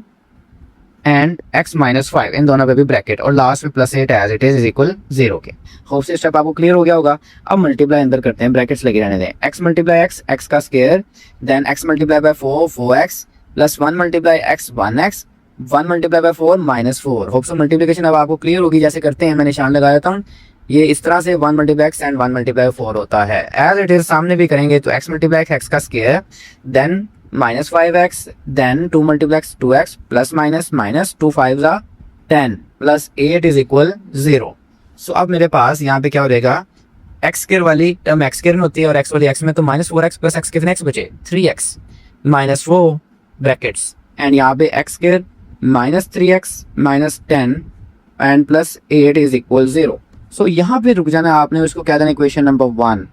and x minus 5, इन दोनों पे भी ब्रैकेट और लास्ट में +8 एज इट इज इक्वल 0 के। होप से स्टेप आपको क्लियर हो गया होगा। अब मल्टीप्लाई अंदर करते हैं, ब्रैकेट्स लगे रहने दें। x मल्टीप्लाई x का square, then x multiply by 4x plus 1 multiply x 1x, 1 multiply by 4 -4। Hope so multiplication अब आपको क्लियर होगी। जैसे करते हैं, मैं निशान लगा देता हूँ, ये इस तरह से 1 मल्टीप्लाई x एंड 1 मल्टीप्लाई 4 होता है। एज इट इज सामने भी करेंगे तो x मल्टीप्लाई x का square, then -5x, then 2 multiply 2x plus minus 2 5s are 10 plus 8 is equal 0। So अब मेरे पास यहाँ पे क्या हो जाएगा, x स्क्वायर वाली टर्म x स्क्वायर में होती है और x वाली x में, तो -4x प्लस x कितने x बचे, 3x -4 ब्रैकेट्स एंड यहाँ पे x square -3x -10 and plus 8 is equal 0। सो यहाँ पे रुक जाना आपने, उसको कह देना इक्वेशन नंबर 1।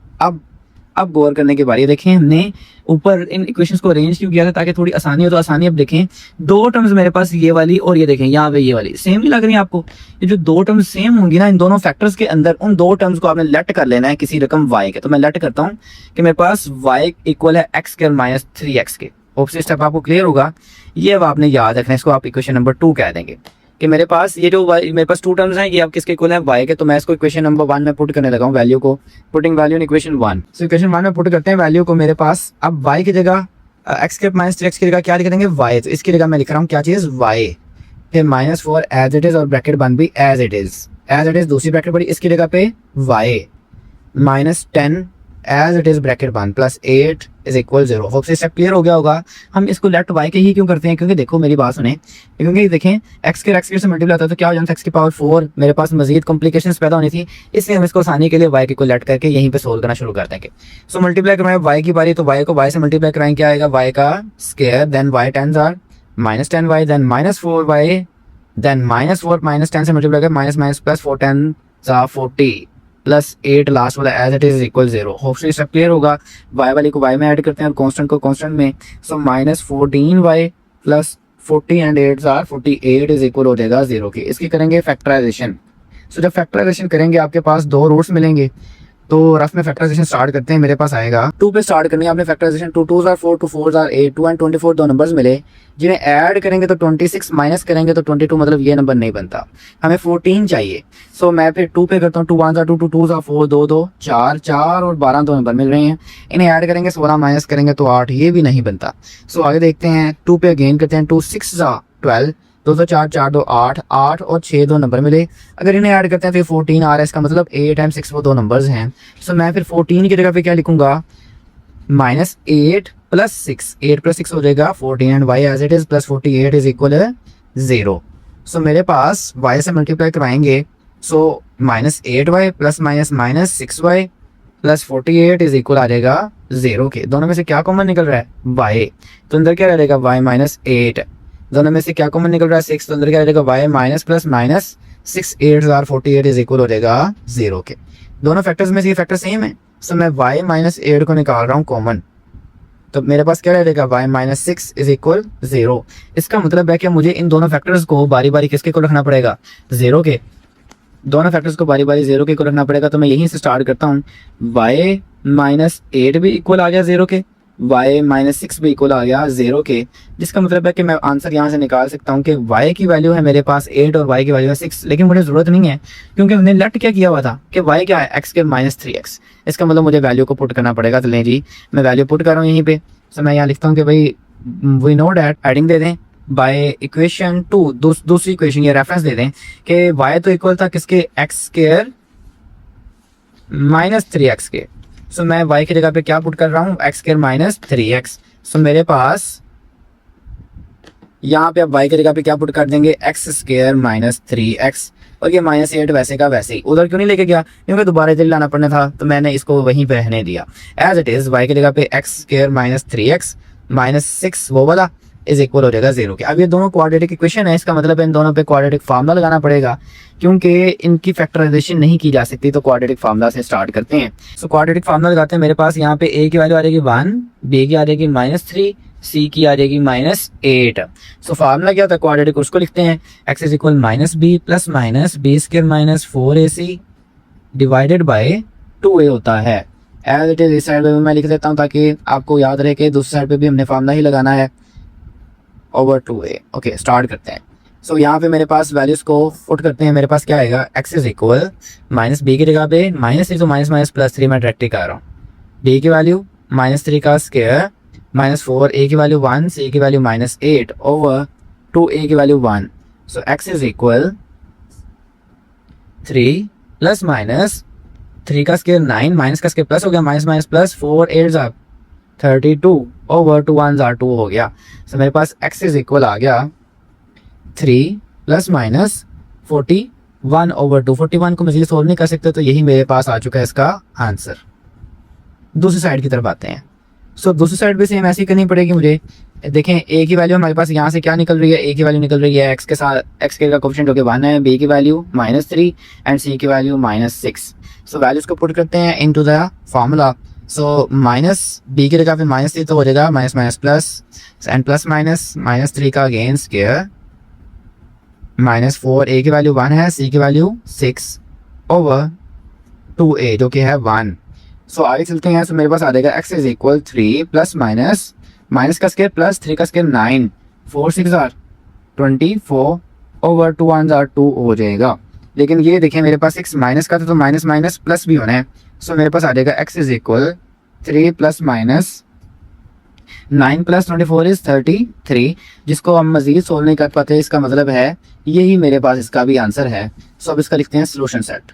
अब गौर करने की बारी है। देखें हमने ऊपर इन इक्वेशंस को अरेंज क्यों किया था, ताकि थोड़ी आसानी हो। तो आसानी अब देखें, दो टर्म्स मेरे पास ये वाली और ये देखें यहाँ पे ये वाली सेम नहीं लग रही है आपको। ये जो दो टर्म्स सेम होंगी ना इन दोनों फैक्टर्स के अंदर, उन दो टर्म्स को आपने लेट कर लेना है किसी रकम y के। तो मैं लेट करता हूँ कि मेरे पास y इक्वल है x स्क्वायर माइनस 3x के। होप से स्टेप आपको क्लियर होगा। ये अब आपने याद रखना है, इसको आप इक्वेशन नंबर 2 कह देंगे कि मेरे पास ये जो मेरे पास 2 टर्म्स हैं, ये अब किसके इक्वल है, y के। तो मैं इसको इक्वेशन नंबर 1 में पुट करने लगा हूँ, वैल्यू को, putting value in equation 1। So equation 1 में पुट करते हैं वैल्यू को। मेरे पास अब y की जगह x स्क्वायर माइनस 3x की जगह क्या लिख देंगे, y। तो इसकी जगह मैं लिख रहा हूँ क्या चीज, y। फिर -4 एज इट इज और ब्रैकेट बन भी एज इट इज दूसरी ब्रैकेट पड़ी, इसकी जगह पे y -10 as it is bracket 1 plus 8 is equal 0। Hope से स्टेप क्लियर हो गया होगा। हम इसको लेफ्ट वाई के ही क्यों करते हैं, क्योंकि देखो मेरी बात सुने, क्योंकि देखें एक्स के से मल्टीप्लाई होता है तो क्या हो जाता है एक्स की पावर 4, मेरे पास मजीद कॉम्प्लिकेशंस पैदा होनी थी, इसलिए हम इसको आसानी के लिए वाई को लेट करके यहीं पे सोल्व करना शुरू कर देंगे। सो मल्टीप्लाई करवाएं वाई की बारी, तो वाई को वाई से मल्टीप्लाई कराएं, क्या आएगा वाई का square, then Y terms are minus 10y, then minus 4y, then minus 4 minus 10 से मल्टीप्लाई कर minus minus plus 4 10 40 plus 8 last वाला as it is equal 0। Hopefully सब क्लियर होगा। y वाली को y में ऐड करते हैं और कांस्टेंट को कांस्टेंट में, so minus 14y plus 40 and 8 48 is equal हो जाएगा 0 की। इसकी करेंगे फैक्टराइजेशन। सो जब फैक्टराइजेशन करेंगे आपके पास दो रूट्स मिलेंगे, तो रफ में फैक्टराइजेशन स्टार्ट करते हैं। मेरे पास आएगा 2 पे स्टार्ट करनी है आपने factorisation. 2 2s are 4, 2 4s are 8, 2 and 24 दो नंबर्स मिले, जिन्हें ऐड करेंगे तो 26 माइनस करेंगे तो 22, मतलब ये नंबर नहीं बनता, हमें 14 चाहिए। सो मैं फिर 2 पे करता हूँ। 2 1s are 2, 2 2s are 4, 2 2 4 4 और 12 दो नंबर मिल रहे हैं, इन्हें ऐड करेंगे 16 माइनस करेंगे तो 8, ये भी नहीं बनता। सो आगे देखते हैं। 2 पे अगेन करते हैं। 2 6s are 12, 2 2 4 4 2 8 8 और 6 दो नंबर मिले, अगर इन्हें ऐड करते हैं तो 14 आ रहा है, इसका मतलब 8 टाइम 6 वो दो नंबर्स हैं। सो मैं फिर 14 की जगह पे क्या लिखूंगा, माइनस 8 प्लस 6, 8 प्लस 6 हो जाएगा 14 and y as it is plus 48 is equal 0। So मेरे पास y से मल्टीप्लाई कराएंगे, so minus 8y plus minus minus 6y plus 48 is equal आ जाएगा 0 के। दोनों में से क्या कॉमन निकल रहा है y, तो अंदर क्या रहेगा y माइनस 8, दोनों में से क्या कॉमन निकल रहा है 6, तो अंदर क्या रहेगा y minus plus minus 6 8 48 is equal हो जाएगा 0 के। दोनों फैक्टर्स में से ये फैक्टर सेम है, सो मैं y माइनस 8 को निकाल रहा हूँ कॉमन, तो मेरे पास क्या रहेगा y माइनस 6 इज इक्वल 0। इसका मतलब है कि मुझे इन दोनों फैक्टर्स को बारी बारी किसके को रखना पड़ेगा, 0 के। दोनों फैक्टर्स को बारी बारी 0 के को रखना पड़ेगा, तो मैं यहीं से स्टार्ट करता हूँ। y माइनस 8 भी इक्वल आ गया 0 के, y माइनस 6 भी इक्वल आ गया 0 के, जिसका मतलब है कि मैं आंसर यहाँ से निकाल सकता हूँ कि y की वैल्यू है मेरे पास 8 और y की वैल्यू है 6, लेकिन मुझे जरूरत नहीं है क्योंकि हमने लेट क्या किया हुआ था कि y क्या है x के माइनस 3x। इसका मतलब मुझे वैल्यू को पुट करना पड़ेगा। तो लें जी, मैं वैल्यू पुट कर रहा हूँ यहीं पे। सो मैं यहाँ लिखता हूँ कि भाई वी नो डैट, एडिंग दे दें बाय इक्वेशन 2, दूसरी इक्वेशन या रेफरेंस दे दें कि y तो इक्वल था किसके, x स्क्वायर माइनस 3x के। सो मैं y की जगह पे क्या पुट कर रहा हूँ, x स्क्वायर माइनस 3x। सो मेरे पास यहाँ पे अब y की जगह पे क्या पुट कर देंगे, x स्क्वायर माइनस 3x, और ये माइनस 8 वैसे का वैसे ही। उधर क्यों नहीं लेके गया, क्योंकि दोबारा इधर लाना पड़ना था, तो मैंने इसको वहीं पे रहने दिया एज इट इज। y की जगह पे x square minus 3x minus 6 वो वाला इज इक्वल हो जाएगा 0 के। अब ये दोनों क्वाड्रेटिक इक्वेशन है, इसका मतलब इन दोनों पे क्वाड्रेटिक फार्मूला लगाना पड़ेगा, क्योंकि इनकी फैक्टराइजेशन नहीं की जा सकती, तो क्वाड्रेटिक फार्मूला से स्टार्ट करते हैं। सो क्वाड्रेटिक फार्मूला लगाते हैं। मेरे पास यहाँ पे a की वैल्यू आ जाएगी 1, b की आ जाएगी माइनस 3, c की आ जाएगी माइनस 8। सो फार्मूला क्या होता है क्वाड्रेटिक, उसको लिखते हैं x is equal minus b plus minus b square minus 4ac divided by 2a होता है। एज इट इज इस साइड पे मैं लिख देता हूँ ताकि आपको याद रहे कि दूसरी साइड पे भी हमने फार्मूला ही लगाना है, ओवर 2a। ओके, स्टार्ट करते हैं। सो यहाँ पे मेरे पास वैल्यूज को पुट करते हैं। मेरे पास क्या आएगा, x is equal minus b की जगह पे माइनस 3, तो माइनस माइनस प्लस 3 मैं डायरेक्टली कर रहा हूँ। b की वैल्यू माइनस 3 का स्क्वायर माइनस 4, a की वैल्यू 1, c की वैल्यू माइनस 8 ओवर 2a की value 1। So x is equal 3 plus minus 3 का स्क्वायर 9 माइनस का स्क्वायर प्लस हो गया, minus minus plus 4 8 are 32 over 2 1s are 2 हो गया। सो मेरे पास x इज इक्वल आ गया 3 प्लस माइनस 41 ओवर 2। 41 को मजीद सोल्व नहीं कर सकते, तो यही मेरे पास आ चुका है इसका आंसर। दूसरी साइड की तरफ आते हैं। सो दूसरी साइड भी सेम ऐसी करनी पड़ेगी मुझे। देखें a की वैल्यू हमारे पास यहाँ से क्या निकल रही है, a की वैल्यू निकल रही है x के साथ, x के का कोफिशिएंट होकर 1 है, b की वैल्यू माइनस 3 एंड c की वैल्यू माइनस 6। सो वैल्यूज को पुट करते हैं into the formula. So minus b की जगह पे माइनस 3 तो हो जाएगा minus minus plus and plus minus minus 3 का अगेन स्क्वायर माइनस 4, a की वैल्यू 1 है, c की वैल्यू 6 ओवर 2a जो कि है 1। सो आगे चलते हैं। सो मेरे पास आ जाएगा x is equal 3 plus minus minus का स्क्वायर प्लस 3 का square 9, 4 6 are 24 over 2 1s are 2 हो जाएगा। लेकिन ये देखें मेरे पास 6 माइनस का था, तो माइनस माइनस प्लस भी होना है। सो मेरे पास आ जाएगा x is equal 3 plus minus 9 plus 24 is 33, जिसको हम मजीद सोल्व नहीं कर पाते। इसका मतलब है यही मेरे पास इसका भी आंसर है। सो अब इसका लिखते हैं solution set.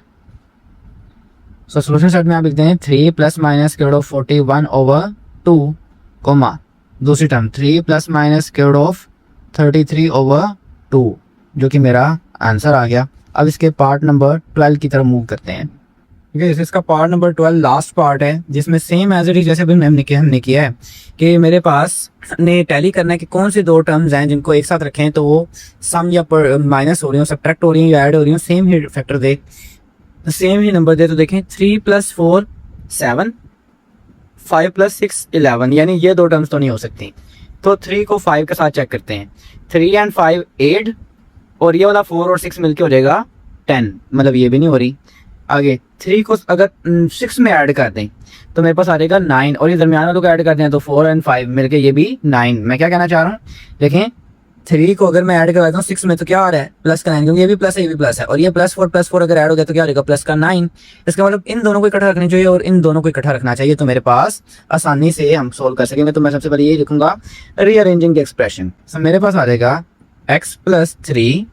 So solution set में आप लिखते हैं 3 plus minus square of 41 over 2 comma दूसरी term 3 plus minus square of 33 over 2 जो कि मेरा आंसर आ गया। अब इसके पार्ट नंबर 12 की तरफ मूव करते हैं। ठीक है, इसका पार्ट नंबर 12 लास्ट पार्ट है जिसमें सेम एज इट इज जैसे अभी हमने किया है कि मेरे पास ने टैली करना है कि कौन सी दो टर्म्स हैं जिनको एक साथ रखें तो वो सम या माइनस हो रही हो, सब्ट्रैक्ट हो रही हो या ऐड हो रही हो, सेम ही फैक्टर दे, सेम ही नंबर दे। तो देखें 3 + 4 7, 5 + 6 11, यानी ये दो टर्म्स तो नहीं हो सकती। तो 3 को 5 के साथ चेक करते हैं, 3 and 5 8 और ये वाला 4 और 6 मिलके हो जाएगा 10, मतलब ये भी नहीं हो रही। आगे 3 को अगर 6 में ऐड कर दें तो मेरे पास आ जाएगा 9 और ये दरमियान वालों को ऐड करते हैं तो 4 and 5 मिलके ये भी 9। मैं क्या कहना चाह रहा हूँ, देखें 3 को अगर मैं ऐड करवाता हूँ 6 में तो क्या आ रहा है प्लस का 9, क्योंकि ये भी प्लस है ये भी प्लस है, और ये +4 अगर ऐड हो गया तो क्या हो जाएगा प्लस का 9। इसका मतलब इन दोनों को इकट्ठा रखना चाहिए और इन दोनों को इकट्ठा रखना चाहिए तो मेरे पास आसानी से हम सोल्व कर सकेंगे। तो मैं सबसे पहले ये लिखूंगा रीअरेंजिंग द एक्सप्रेशन। मेरे पास आ जाएगा x + 3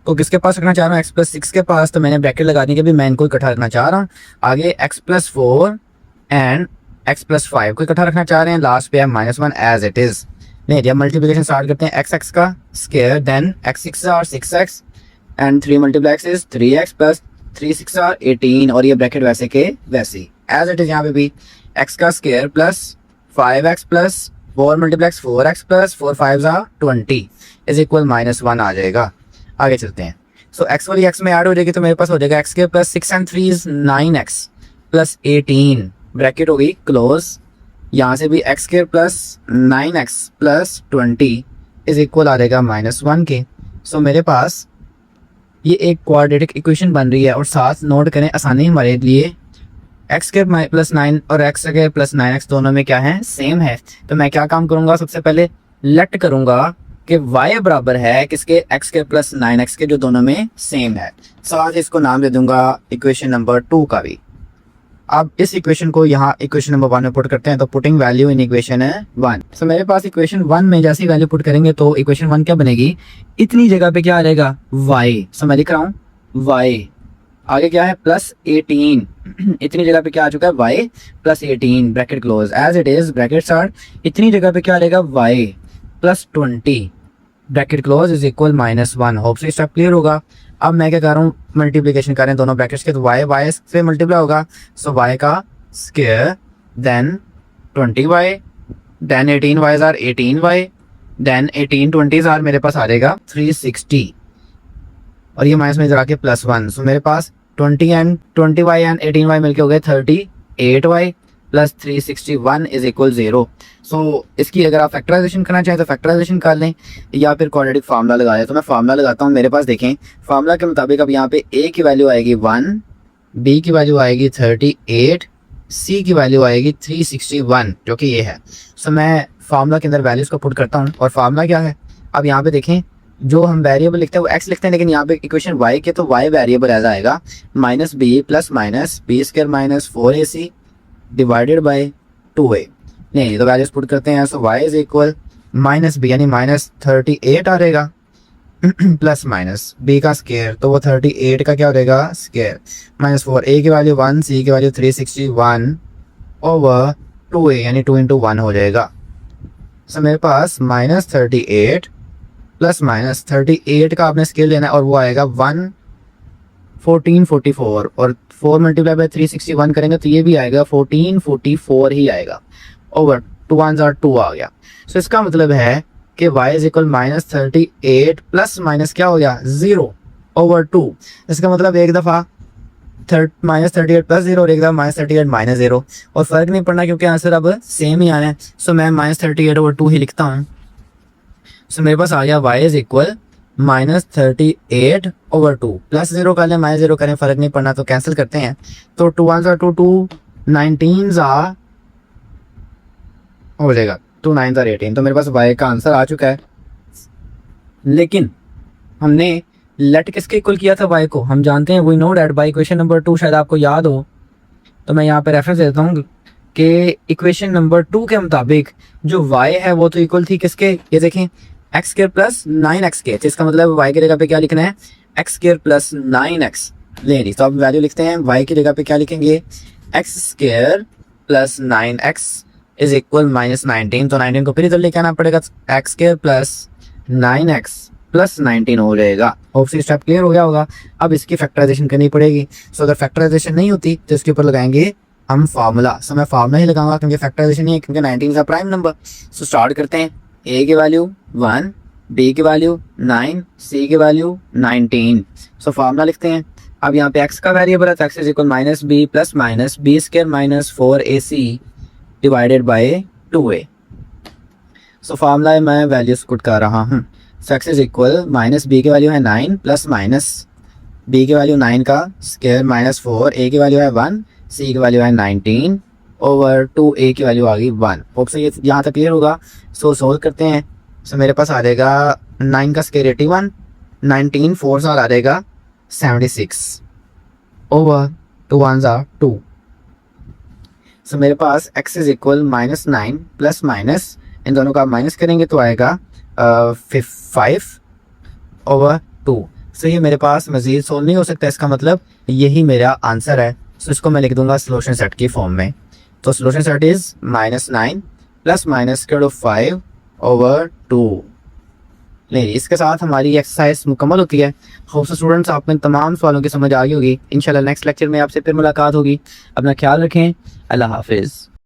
को किसके पास रखना चाह रहा हूँ, x + 6 के पास, तो मैंने ब्रैकेट लगा दी कि भी मैं इनको इकट्ठा रखना चाह रहा हूँ। आगे x + 4 एंड x + 5 को इकट्ठा रखना चाह रहे हैं, लास्ट पे है -1 एज इट इज। नहीं, जब मल्टीप्लिकेशन स्टार्ट करते हैं x का square then x 6 are 6x and 3 × x is 3x + 3 6 are 18 और ये ब्रैकेट वैसे के वैसे एज इट इज। यहाँ पे भी x का square plus 5x + 4 × 4x + 4 5s are 20 is equal -1 आ जाएगा। आगे चलते हैं। सो x वाली x में ऐड हो जाएगी तो मेरे पास हो जाएगा x² + 6 and 3 is 9x + 18 bracket हो गई क्लोज। यहाँ से भी x² + 9x + 20 इज इक्वल आ जाएगा -1 के। सो मेरे पास ये एक क्वाड्रेटिक इक्वेशन बन रही है और साथ नोट करें आसानी हमारे लिए x² + 9 और x² + 9x दोनों में क्या है सेम है। तो मैं क्या काम करूंगा, सबसे पहले लेट करूंगा कि y बराबर है किसके x² + 9x के जो दोनों में सेम है। साथ ही इसको नाम दे दूंगा इक्वेशन नंबर 2 का भी। अब इस इक्वेशन को यहाँ इक्वेशन नंबर 1 में पुट करते हैं तो पुटिंग वैल्यू इन इक्वेशन 1। सो मेरे पास इक्वेशन 1 में जैसी वैल्यू पुट करेंगे तो इक्वेशन 1 क्या बनेगी, इतनी जगह पे क्या आ जाएगा y। सो मैं लिख रहा हूँ y, आगे क्या है +18 इतनी जगह पे क्या आ चुका है y +18 bracket close as it is bracket start. इतनी जगह पे क्या आ जाएगा y +20 bracket close is equal -1। Hope से स्टेप क्लियर होगा। अब मैं क्या कर रहा हूँ, मल्टीप्लिकेशन कर रहे हैं दोनों ब्रैकेट्स के, तो y से मल्टीप्लाई होगा। सो y का square then 20y then 18y are 18y then 18 20s are मेरे पास आ जाएगा 360 और ये माइनस में इधर आके +1। सो मेरे पास 20y एंड 18y मिलके हो गए 38y + 361 इज इक्वल 0। सो इसकी अगर आप फैक्टराइजेशन करना चाहें तो फैक्टराइजेशन कर लें या फिर क्वाड्रेटिक फार्मूला लगा दें। तो मैं फार्मूला लगाता हूँ। मेरे पास देखें फार्मूला के मुताबिक अब यहाँ पे a की वैल्यू आएगी 1, b की वैल्यू आएगी 38, c की वैल्यू आएगी 361 जो कि ये है। सो मैं फार्मूला के अंदर वैल्यूज को पुट करता हूँ और फार्मूला क्या है, अब यहाँ पे देखें जो हम वेरिएबल लिखते हैं वो x लिखते हैं, लेकिन यहाँ पे इक्वेशन y के तो y वेरिएबल ऐसा आएगा -b + -b² - 4ac divided by 2a। नहीं तो वैल्यूज पुट करते हैं। सो y इज इक्वल -b यानी -38 आ जाएगा प्लस माइनस b का स्क्वायर तो वो 38 का क्या हो जाएगा स्क्वायर -4 a की वैल्यू 1 c की वैल्यू 361 ओवर 2a यानी 2 × 1 हो जाएगा। सो मेरे पास -38 प्लस -38 का आपने स्केल लेना है और वो आएगा 1444 और 4 × 361 करेंगे तो ये भी आएगा 1444 ही आएगा ओवर 2 1s are 2 आ गया। सो इसका मतलब है कि y is equal -38 plus minus क्या हो गया 0 ओवर 2। इसका मतलब एक दफ़ा -38 + 0 और एक दफ़ा -38 - 0 और फर्क नहीं पड़ना क्योंकि आंसर अब सेम ही आना है। सो मैं -38 ओवर 2 ही लिखता हूँ। सो मेरे पास आ गया y is equal -38 over 2 plus 0 कर लें -0 करें फर्क नहीं पड़ना तो कैंसिल करते हैं। तो 2 1s are 2 2 19s are हो जाएगा 2 9s are 18। तो मेरे पास y का आंसर आ चुका है। लेकिन हमने लेट किसके इक्वल किया था y को, हम जानते हैं we know that by equation number 2, शायद आपको याद हो तो मैं यहाँ पे रेफरेंस देता हूँ कि इक्वेशन नंबर 2 के मुताबिक जो y है वो तो इक्वल थी किसके, ये देखें x² + 9x के। इसका मतलब y की जगह पे क्या लिखना है x² + 9x ले ली, तो अब वैल्यू लिखते हैं, y की जगह पे क्या लिखेंगे, x square plus 9x is equal -19, तो 19 को फिर इधर लेके आना पड़ेगा, x square plus 9x plus 19 हो जाएगा। होप से स्टेप क्लियर हो गया होगा। अब इसकी फैक्टराइजेशन करनी पड़ेगी। सो अगर फैक्टराइजेशन नहीं होती तो इसके ऊपर लगाएंगे हम फार्मूला। सो मैं फार्मूला ही लगाऊंगा क्योंकि फैक्टराइजेशन नहीं है, क्योंकि 19 का प्राइम नंबर। सो स्टार्ट करते हैं, a की वैल्यू 1, b की वैल्यू 9, c की वैल्यू 19। सो फार्मूला लिखते हैं। अब यहाँ पे x का वेरिएबल है, तो x is equal minus B plus minus B square minus 4ac divided by 2a। So formula है, मैं वैल्यूज पुट कर रहा हूँ। So x is equal minus b की वैल्यू है 9 प्लस माइनस बी की वैल्यू 9 का स्क्वायर माइनस 4, a की वैल्यू है 1, c की वैल्यू है 19 ओवर 2a की वैल्यू आ गई 1। होप से ये यहाँ तक क्लियर होगा। सो सोल्व करते हैं। सो मेरे पास आ जाएगा 9 का स्क्वायर 81, 19 4 साल आ जाएगा 76 ओवर 2 1 ज़ा 2। सो मेरे पास x is equal -9 plus minus, इन दोनों का माइनस करेंगे तो आएगा 5 ओवर 2। सो ये मेरे पास मज़ीद सोल्व नहीं हो सकता, इसका मतलब यही मेरा आंसर है। सो इसको मैं लिख दूंगा सोल्यूशन सेट की फॉर्म में। तो solution set is -9 plus minus square root 5 over 2। नहीं, इसके साथ हमारी एक्सरसाइज मुकम्मल होती है। होप से स्टूडेंट्स आप में तमाम सवालों की समझ आ गई होगी। इंशाल्लाह नेक्स्ट लेक्चर में आपसे फिर मुलाकात होगी। अपना ख्याल रखें। अल्लाह हाफिज़।